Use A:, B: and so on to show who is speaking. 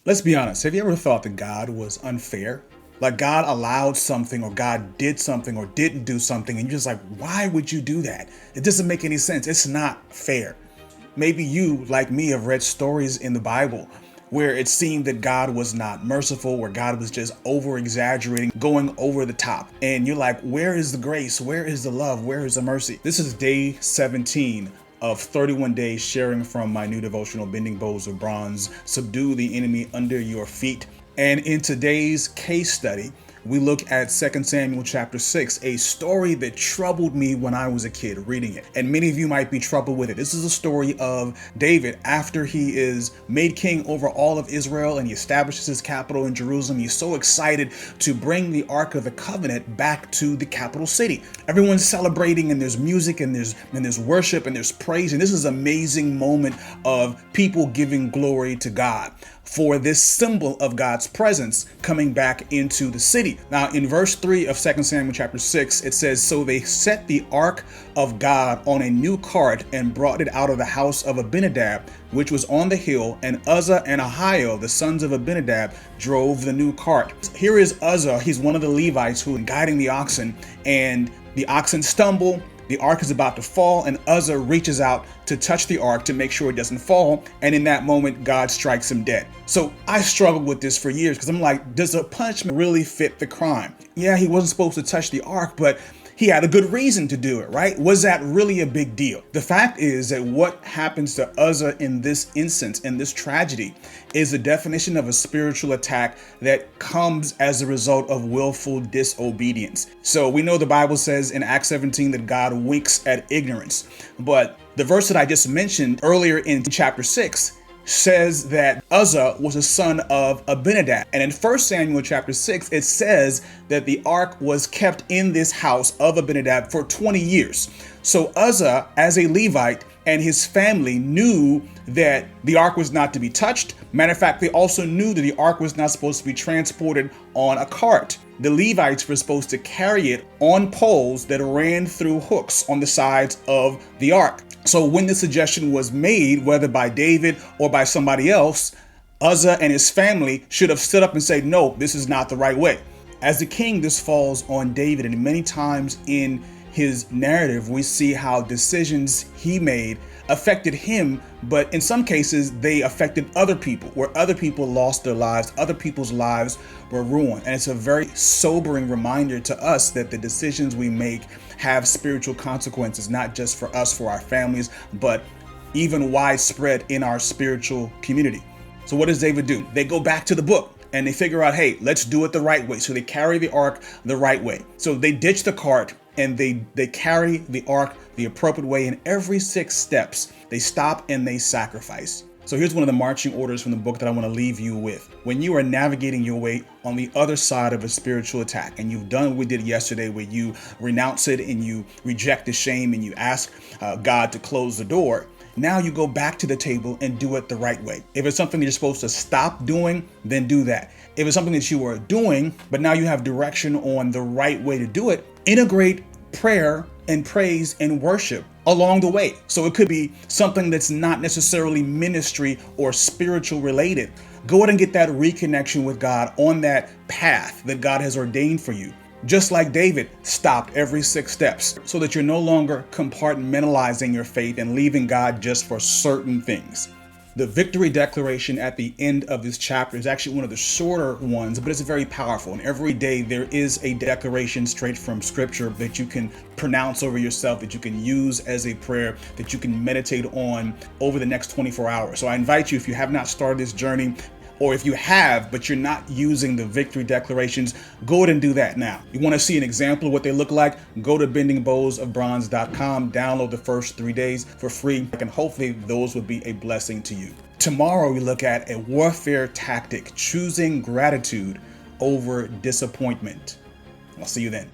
A: Let's be honest. Have you ever thought that God was unfair? Like God allowed something or God did something or didn't do something and you're just like, why would you do that? It doesn't make any sense. It's not fair. Maybe you, like me, have read stories in the Bible where it seemed that God was not merciful, where God was just over exaggerating, going over the top. And you're like, where is the grace? Where is the love? Where is the mercy? This is day 17 of 31 days sharing from my new devotional, Bending Bows of Bronze, Subdue the Enemy Under Your Feet. And in today's case study, we look at 2 Samuel chapter 6, a story that troubled me when I was a kid reading it. And many of you might be troubled with it. This is a story of David after he is made king over all of Israel and he establishes his capital in Jerusalem. He's so excited to bring the Ark of the Covenant back to the capital city. Everyone's celebrating and there's music and there's worship and there's praise. And this is an amazing moment of people giving glory to God for this symbol of God's presence coming back into the city. Now, in verse 3 of 2 Samuel chapter 6, it says, "So they set the ark of God on a new cart and brought it out of the house of Abinadab, which was on the hill, and Uzzah and Ahio, the sons of Abinadab, drove the new cart." Here is Uzzah. He's one of the Levites who is guiding the oxen, and the oxen stumble. The ark is about to fall, and Uzzah reaches out to touch the ark to make sure it doesn't fall. And in that moment, God strikes him dead. So I struggled with this for years because I'm like, does the punishment really fit the crime? Yeah, he wasn't supposed to touch the ark, but he had a good reason to do it, right? Was that really a big deal? The fact is that what happens to Uzzah in this instance, in this tragedy, is the definition of a spiritual attack that comes as a result of willful disobedience. So we know the Bible says in Acts 17 that God winks at ignorance. But the verse that I just mentioned earlier in chapter 6 says that Uzzah was a son of Abinadab. And in 1 Samuel chapter 6, it says that the ark was kept in this house of Abinadab for 20 years. So Uzzah, as a Levite, and his family knew that the ark was not to be touched. Matter of fact, they also knew that the ark was not supposed to be transported on a cart. The Levites were supposed to carry it on poles that ran through hooks on the sides of the ark. So when the suggestion was made, whether by David or by somebody else, Uzzah and his family should have stood up and said, no, this is not the right way. As the king, this falls on David, and many times in his narrative, we see how decisions he made affected him, but in some cases they affected other people, where other people lost their lives, other people's lives were ruined. And it's a very sobering reminder to us that the decisions we make have spiritual consequences, not just for us, for our families, but even widespread in our spiritual community. So what does David do? They go back to the book and they figure out, hey, let's do it the right way. So they carry the ark the right way. So they ditch the cart and they carry the ark the appropriate way. In every 6 steps, they stop and they sacrifice. So here's one of the marching orders from the book that I want to leave you with. When you are navigating your way on the other side of a spiritual attack, and you've done what we did yesterday, where you renounce it and you reject the shame and you ask God to close the door, now you go back to the table and do it the right way. If it's something that you're supposed to stop doing, then do that. If it's something that you are doing, but now you have direction on the right way to do it, integrate prayer and praise and worship along the way. So it could be something that's not necessarily ministry or spiritual related. Go ahead and get that reconnection with God on that path that God has ordained for you. Just like David stopped every 6 steps, so that you're no longer compartmentalizing your faith and leaving God just for certain things. The victory declaration at the end of this chapter is actually one of the shorter ones, but it's very powerful. And every day there is a declaration straight from scripture that you can pronounce over yourself, that you can use as a prayer, that you can meditate on over the next 24 hours. So I invite you, if you have not started this journey, or if you have, but you're not using the victory declarations, go ahead and do that now. You want to see an example of what they look like? Go to bendingbowsofbronze.com, download the first 3 days for free, and hopefully those will be a blessing to you. Tomorrow we look at a warfare tactic, choosing gratitude over disappointment. I'll see you then.